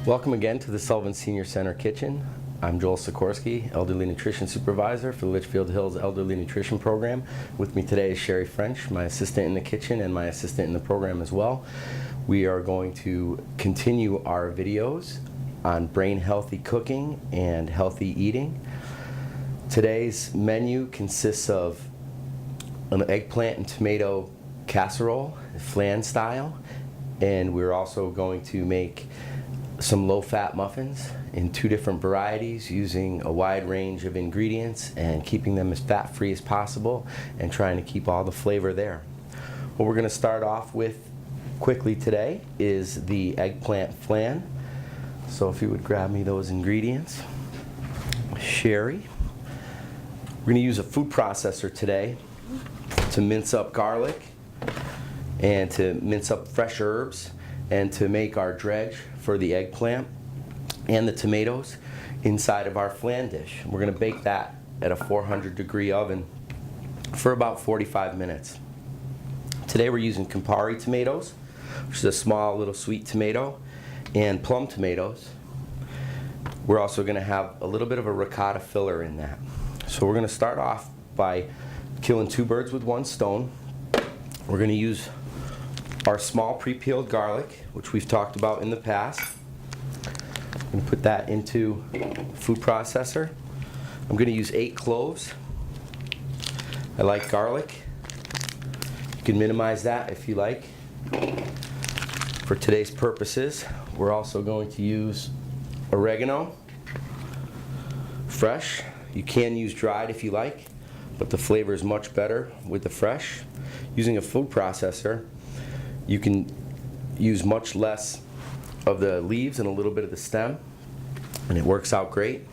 Welcome again to the Sullivan Senior Center Kitchen. I'm Joel Sikorsky, Elderly Nutrition Supervisor for the Litchfield Hills Elderly Nutrition Program. With me today is Sherry French, my assistant in the kitchen and my assistant in the program as well. We are going to continue our videos on brain healthy cooking and healthy eating. Today's menu consists of an eggplant and tomato casserole, flan style, and we're also going to make some low-fat muffins in 2 different varieties using a wide range of ingredients and keeping them as fat-free as possible and trying to keep all the flavor there. What we're going to start off with quickly today is the eggplant flan. So if you would grab me those ingredients. Sherry. We're going to use a food processor today to mince up garlic and to mince up fresh herbs and to make our dredge for the eggplant and the tomatoes inside of our flan dish. We're going to bake that at a 400-degree oven for about 45 minutes. Today we're using Campari tomatoes, which is a small little sweet tomato, and plum tomatoes. We're also going to have a little bit of a ricotta filler in that. So we're going to start off by killing 2 birds with 1 stone. We're going to use our small pre-peeled garlic, which we've talked about in the past. I'm going to put that into food processor. I'm going to use 8 cloves. I like garlic. You can minimize that if you like. For today's purposes, we're also going to use oregano, fresh. You can use dried if you like, but the flavor is much better with the fresh. Using a food processor, you can use much less of the leaves and a little bit of the stem, and it works out great.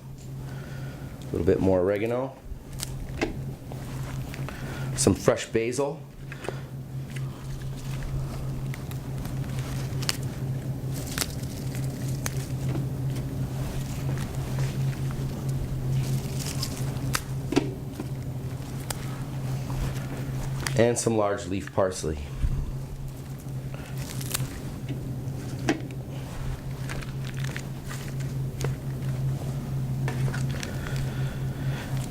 A little bit more oregano, some fresh basil, and some large leaf parsley.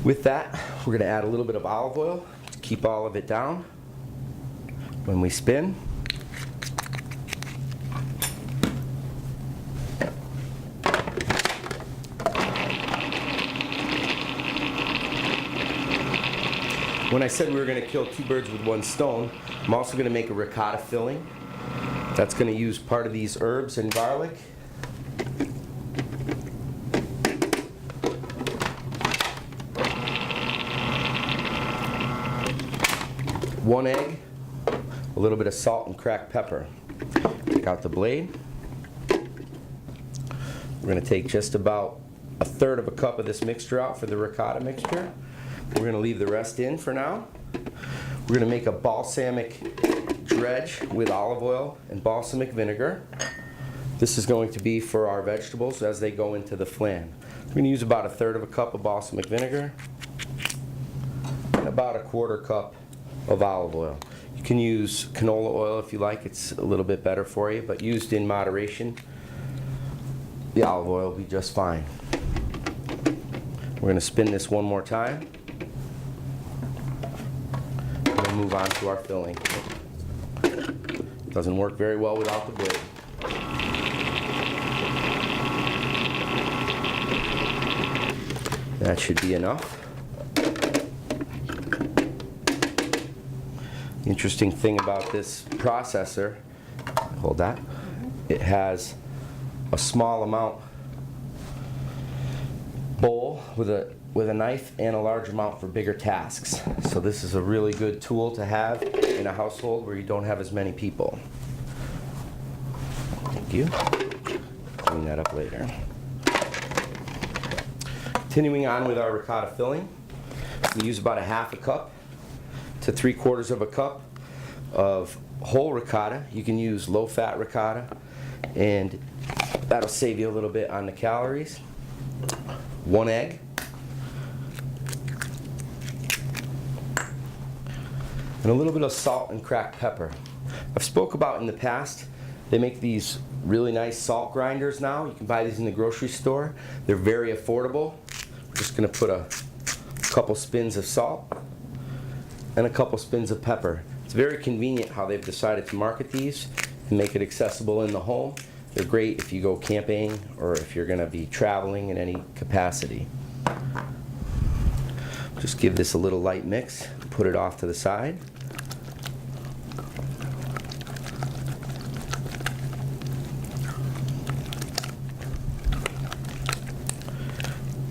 With that, we're going to add a little bit of olive oil to keep all of it down when we spin. When I said we were going to kill 2 birds with 1 stone, I'm also going to make a ricotta filling. That's going to use part of these herbs and garlic. One egg, a little bit of salt and cracked pepper. Take out the blade. We're going to take just about 1/3 of a cup of this mixture out for the ricotta mixture. We're going to leave the rest in for now. We're going to make a balsamic dredge with olive oil and balsamic vinegar. This is going to be for our vegetables as they go into the flan. We're going to use about 1/3 of a cup of balsamic vinegar and about 1/4 cup of olive oil. You can use canola oil if you like, it's a little bit better for you, but used in moderation, the olive oil will be just fine. We're going to spin this one more time and then move on to our filling. Doesn't work very well without the blade. That should be enough. The interesting thing about this processor, hold that, it has a small amount bowl with a knife and a large amount for bigger tasks. So this is a really good tool to have in a household where you don't have as many people. Thank you. Clean that up later. Continuing on with our ricotta filling, we use about 1/2 cup to 3/4 of a cup of whole ricotta. You can use low-fat ricotta, and that'll save you a little bit on the calories. 1 egg. And a little bit of salt and cracked pepper. I've spoke about in the past, they make these really nice salt grinders now. You can buy these in the grocery store. They're very affordable. We're just going to put a couple spins of salt and a couple spins of pepper. It's very convenient how they've decided to market these and make it accessible in the home. They're great if you go camping or if you're going to be traveling in any capacity. Just give this a little light mix, put it off to the side.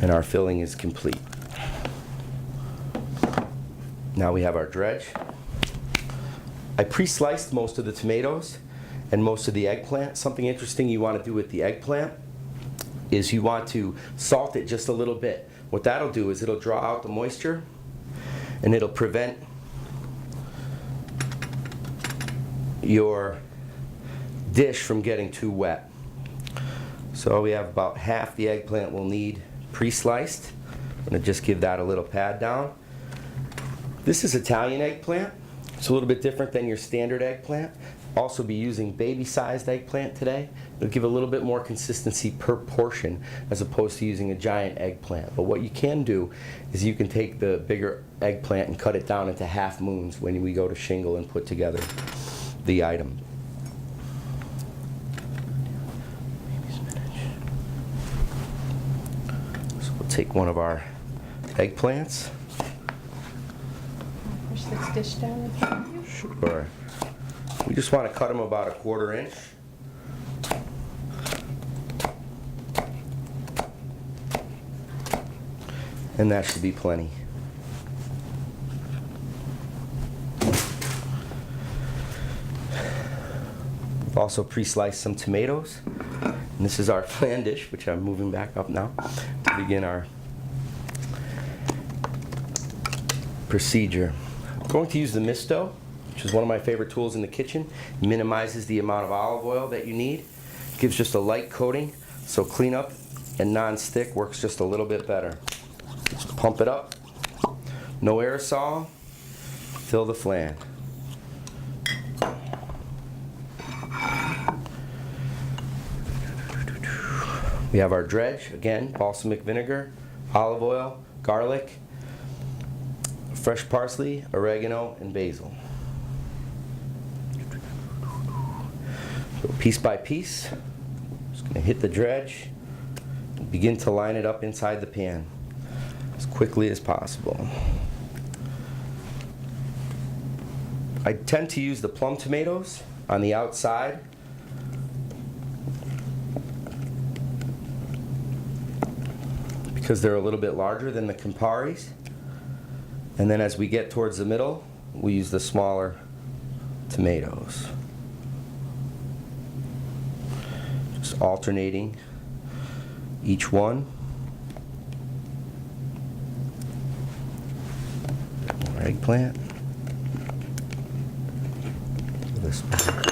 And our filling is complete. Now we have our dredge. I pre-sliced most of the tomatoes and most of the eggplant. Something interesting you want to do with the eggplant is you want to salt it just a little bit. What that'll do is it'll draw out the moisture and it'll prevent your dish from getting too wet. So we have about half the eggplant we'll need pre-sliced. I'm going to just give that a little pat down. This is Italian eggplant. It's a little bit different than your standard eggplant. Also be using baby-sized eggplant today. It'll give a little bit more consistency per portion as opposed to using a giant eggplant. But what you can do is you can take the bigger eggplant and cut it down into half moons when we go to shingle and put together the item. So we'll take one of our eggplants. Push this dish down in front of you. Sure. We just want to cut them about 1/4 inch. And that should be plenty. We've also pre-sliced some tomatoes. And this is our flan dish, which I'm moving back up now to begin our procedure. I'm going to use the Misto, which is one of my favorite tools in the kitchen. It minimizes the amount of olive oil that you need. It gives just a light coating, so cleanup and non-stick works just a little bit better. Just pump it up. No aerosol. Fill the flan. We have our dredge, again, balsamic vinegar, olive oil, garlic, fresh parsley, oregano, and basil. So piece by piece, just going to hit the dredge and begin to line it up inside the pan as quickly as possible. I tend to use the plum tomatoes on the outside. Because they're a little bit larger than the Camparis. And then as we get towards the middle, we use the smaller tomatoes. Just alternating each one. More eggplant. This one.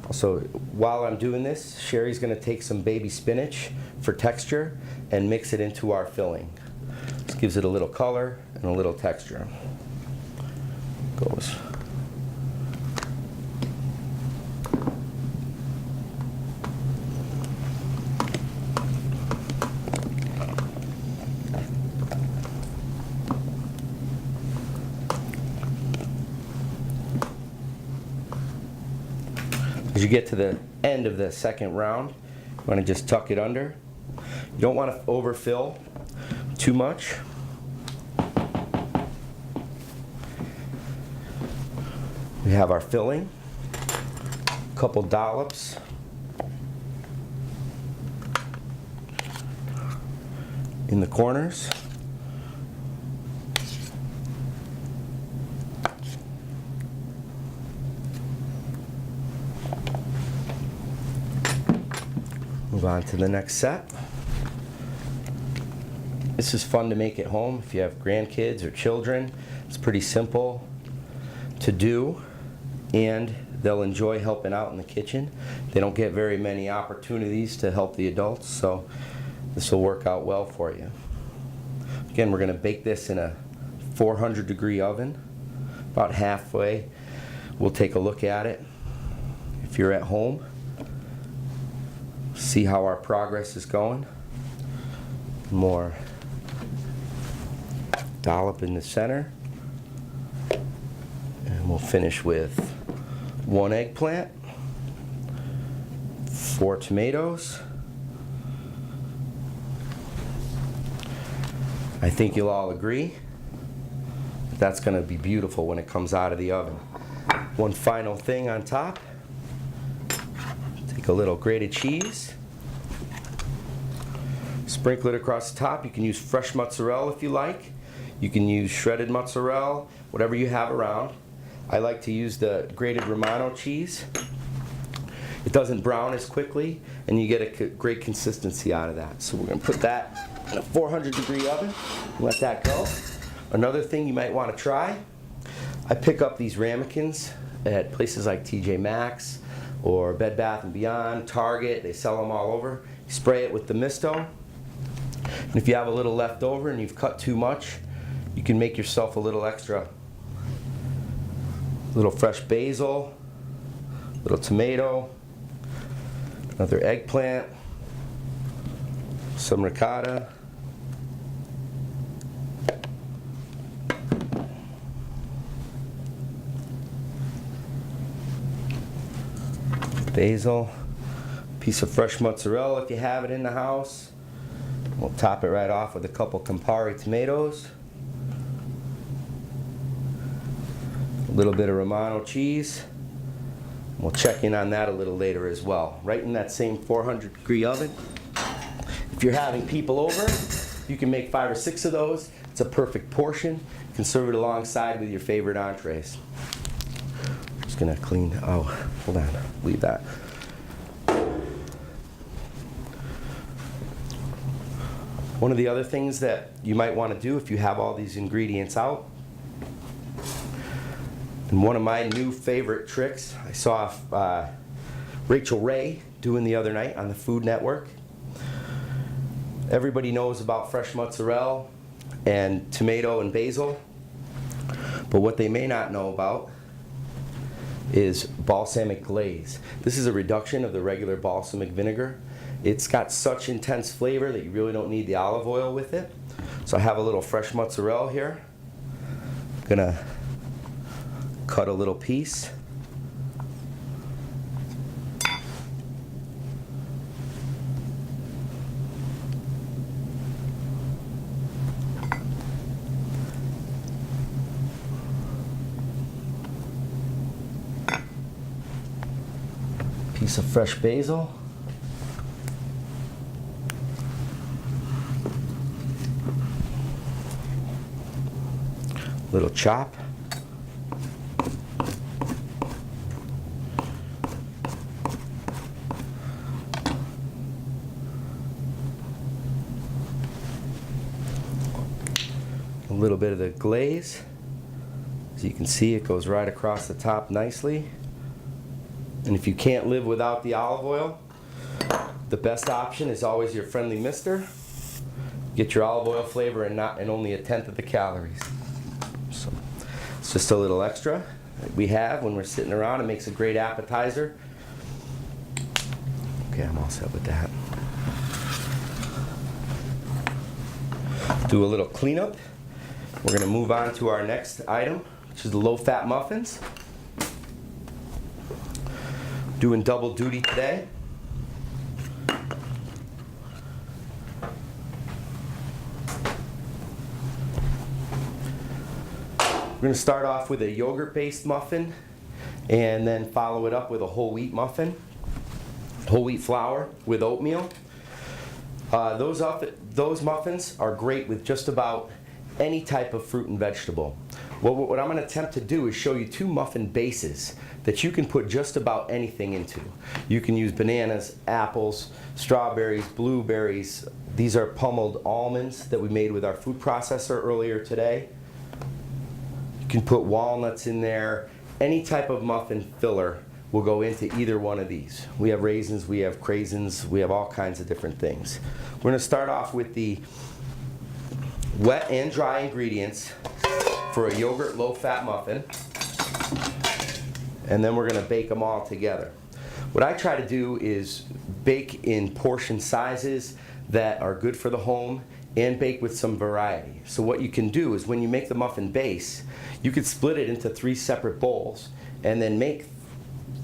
Also, while I'm doing this, Sherry's going to take some baby spinach for texture and mix it into our filling. This gives it a little color and a little texture. Goes. As you get to the end of the second round, you want to just tuck it under. You don't want to overfill too much. We have our filling, a couple dollops. In the corners. Move on to the next set. This is fun to make at home if you have grandkids or children. It's pretty simple to do. and they'll enjoy helping out in the kitchen. They don't get very many opportunities to help the adults, so this will work out well for you. Again, we're going to bake this in a 400-degree oven. About halfway, we'll take a look at it. If you're at home, see how our progress is going. More dollop in the center. And we'll finish with 1 eggplant, 4 tomatoes. I think you'll all agree that's going to be beautiful when it comes out of the oven. One final thing on top. Take a little grated cheese. Sprinkle it across the top. You can use fresh mozzarella if you like. You can use shredded mozzarella, whatever you have around. I like to use the grated Romano cheese. It doesn't brown as quickly, and you get a great consistency out of that. So we're going to put that in a 400-degree oven. Let that go. Another thing you might want to try, I pick up these ramekins at places like TJ Maxx or Bed Bath & Beyond, Target. They sell them all over. You spray it with the Misto. And if you have a little left over and you've cut too much, you can make yourself a little extra. A little fresh basil, a little tomato, another eggplant, some ricotta, basil, piece of fresh mozzarella if you have it in the house. We'll top it right off with a couple Campari tomatoes. A little bit of Romano cheese. We'll check in on that a little later as well. Right in that same 400-degree oven. If you're having people over, you can make 5 or 6 of those. It's a perfect portion. You can serve it alongside with your favorite entrees. Just gonna clean, oh, hold on, leave that. One of the other things that you might want to do if you have all these ingredients out, and one of my new favorite tricks I saw Rachel Ray doing the other night on the Food Network. Everybody knows about fresh mozzarella and tomato and basil, but what they may not know about is balsamic glaze. This is a reduction of the regular balsamic vinegar. It's got such intense flavor that you really don't need the olive oil with it. So I have a little fresh mozzarella here. I'm gonna cut a little piece. Piece of fresh basil. Little chop. A little bit of the glaze. As you can see, it goes right across the top nicely. And if you can't live without the olive oil, the best option is always your friendly Mister. Get your olive oil flavor and only 1/10 of the calories. So it's just a little extra that we have when we're sitting around. It makes a great appetizer. Okay, I'm all set with that. Do a little cleanup. We're going to move on to our next item, which is the low-fat muffins. Doing double duty today. We're going to start off with a yogurt-based muffin and then follow it up with a whole wheat muffin. Whole wheat flour with oatmeal. Those muffins are great with just about any type of fruit and vegetable. What I'm going to attempt to do is show you 2 muffin bases that you can put just about anything into. You can use bananas, apples, strawberries, blueberries. These are pummeled almonds that we made with our food processor earlier today. You can put walnuts in there, any type of muffin filler will go into either one of these. We have raisins, we have craisins, we have all kinds of different things. We're going to start off with the wet and dry ingredients for a yogurt low-fat muffin, and then we're going to bake them all together. What I try to do is bake in portion sizes that are good for the home and bake with some variety. So what you can do is when you make the muffin base, you could split it into 3 separate bowls and then make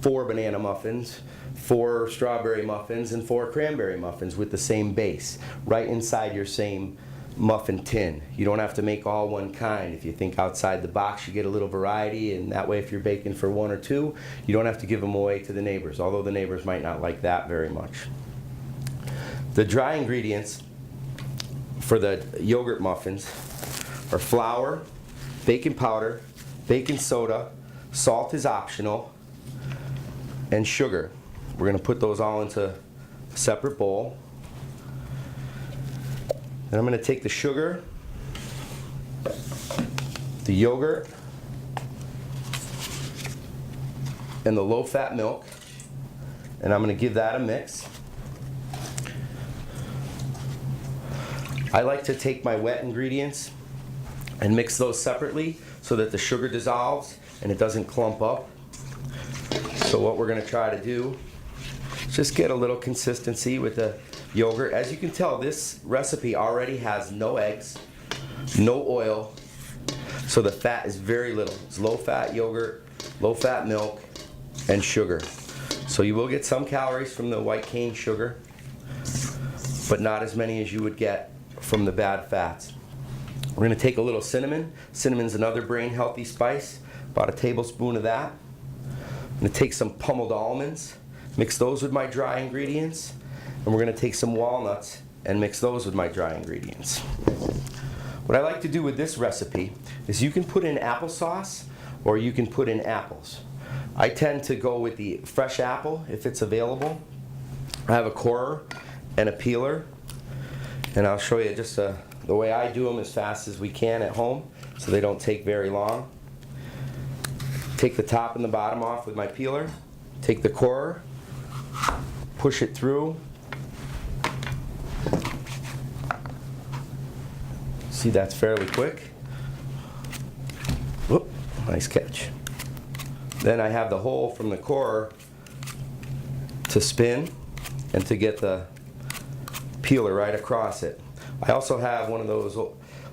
4 banana muffins, 4 strawberry muffins, and 4 cranberry muffins with the same base right inside your same muffin tin. You don't have to make all one kind. If you think outside the box, you get a little variety, and that way if you're baking for 1 or 2, you don't have to give them away to the neighbors, although the neighbors might not like that very much. The dry ingredients for the yogurt muffins are flour, baking powder, baking soda, salt is optional, and sugar. We're going to put those all into a separate bowl. Then I'm going to take the sugar, the yogurt, and the low-fat milk, and I'm going to give that a mix. I like to take my wet ingredients and mix those separately so that the sugar dissolves and it doesn't clump up. So what we're going to try to do is just get a little consistency with the yogurt. As you can tell, this recipe already has no eggs, no oil, so the fat is very little. It's low-fat yogurt, low-fat milk, and sugar. So you will get some calories from the white cane sugar, but not as many as you would get from the bad fats. We're going to take a little cinnamon. Cinnamon's another brain-healthy spice, about a tablespoon of that. I'm going to take some pummeled almonds, mix those with my dry ingredients, and we're going to take some walnuts and mix those with my dry ingredients. What I like to do with this recipe is you can put in applesauce or you can put in apples. I tend to go with the fresh apple if it's available. I have a corer and a peeler, and I'll show you just the way I do them as fast as we can at home so they don't take very long. Take the top and the bottom off with my peeler, take the corer, push it through. See, that's fairly quick. Whoop, nice catch. Then I have the hole from the corer to spin and to get the peeler right across it. I also have one of those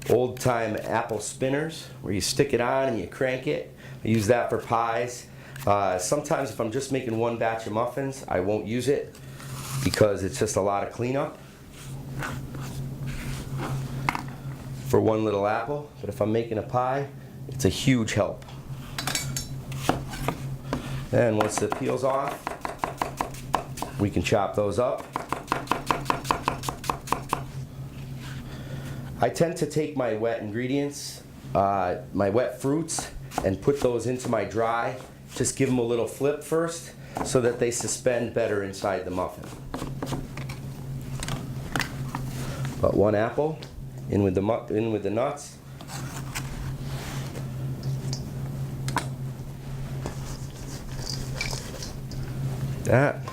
old-time apple spinners where you stick it on and you crank it. I use that for pies. Sometimes if I'm just making one batch of muffins, I won't use it because it's just a lot of cleanup for one little apple. But if I'm making a pie, it's a huge help. Then once the peel's off, we can chop those up. I tend to take my wet ingredients, my wet fruits, and put those into my dry. Just give them a little flip first so that they suspend better inside the muffin. But one apple in with the nuts. That.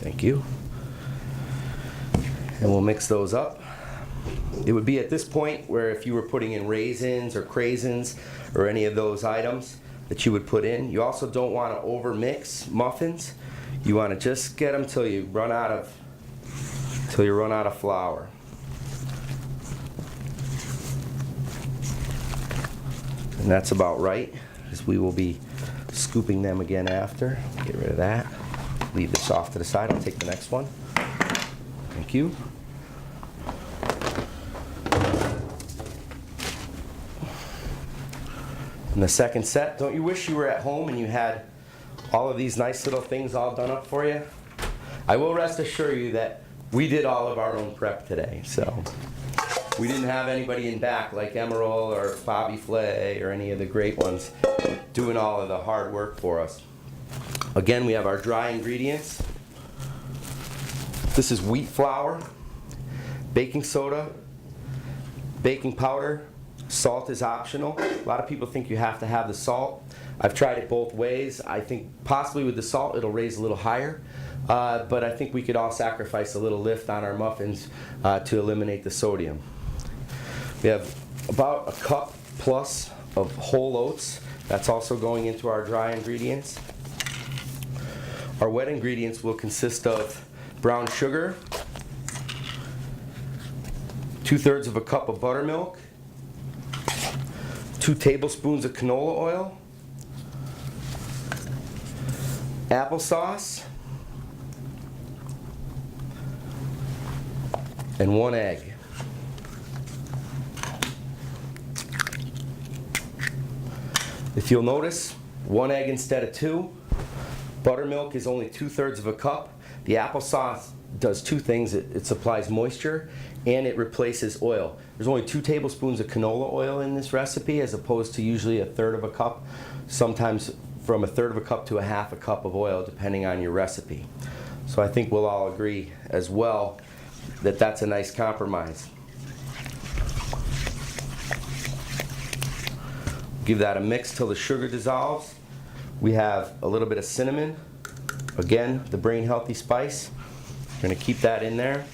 Thank you. And we'll mix those up. It would be at this point where if you were putting in raisins or craisins or any of those items that you would put in. You also don't want to over mix muffins. You want to just get them till you run out of flour. And that's about right, as we will be scooping them again after. Get rid of that. Leave this off to the side. I'll take the next one. Thank you. And the second set, don't you wish you were at home and you had all of these nice little things all done up for you? I will rest assure you that we did all of our own prep today. So we didn't have anybody in back like Emerald or Bobby Flay or any of the great ones doing all of the hard work for us. Again, we have our dry ingredients. This is wheat flour, baking soda, baking powder, Salt is optional. A lot of people think you have to have the salt. I've tried it both ways. I think possibly with the salt it'll raise a little higher, but I think we could all sacrifice a little lift on our muffins to eliminate the sodium. We have about a cup plus of whole oats. That's also going into our dry ingredients. Our wet ingredients will consist of brown sugar, 2/3 of a cup of buttermilk, 2 tablespoons of canola oil, applesauce, and 1 egg. If you'll notice, 1 egg instead of 2. Buttermilk is only 2/3 of a cup. The applesauce does 2 things. It supplies moisture and it replaces oil. There's only 2 tablespoons of canola oil in this recipe as opposed to usually 1/3 of a cup, sometimes from 1/3 of a cup to 1/2 a cup of oil depending on your recipe. So I think we'll all agree as well that that's a nice compromise. Give that a mix till the sugar dissolves. We have a little bit of cinnamon, again the brain healthy spice. We're going to keep that in there.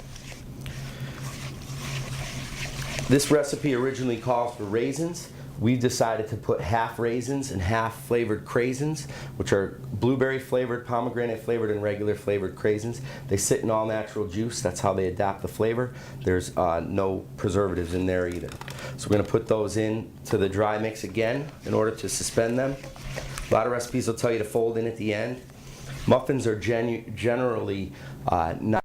This recipe originally calls for raisins. We decided to put half raisins and half flavored craisins, which are blueberry flavored, pomegranate flavored, and regular flavored craisins. They sit in all natural juice. That's how they adapt the flavor. There's no preservatives in there either. So we're going to put those in to the dry mix again in order to suspend them. A lot of recipes will tell you to fold in at the end. Muffins are generally not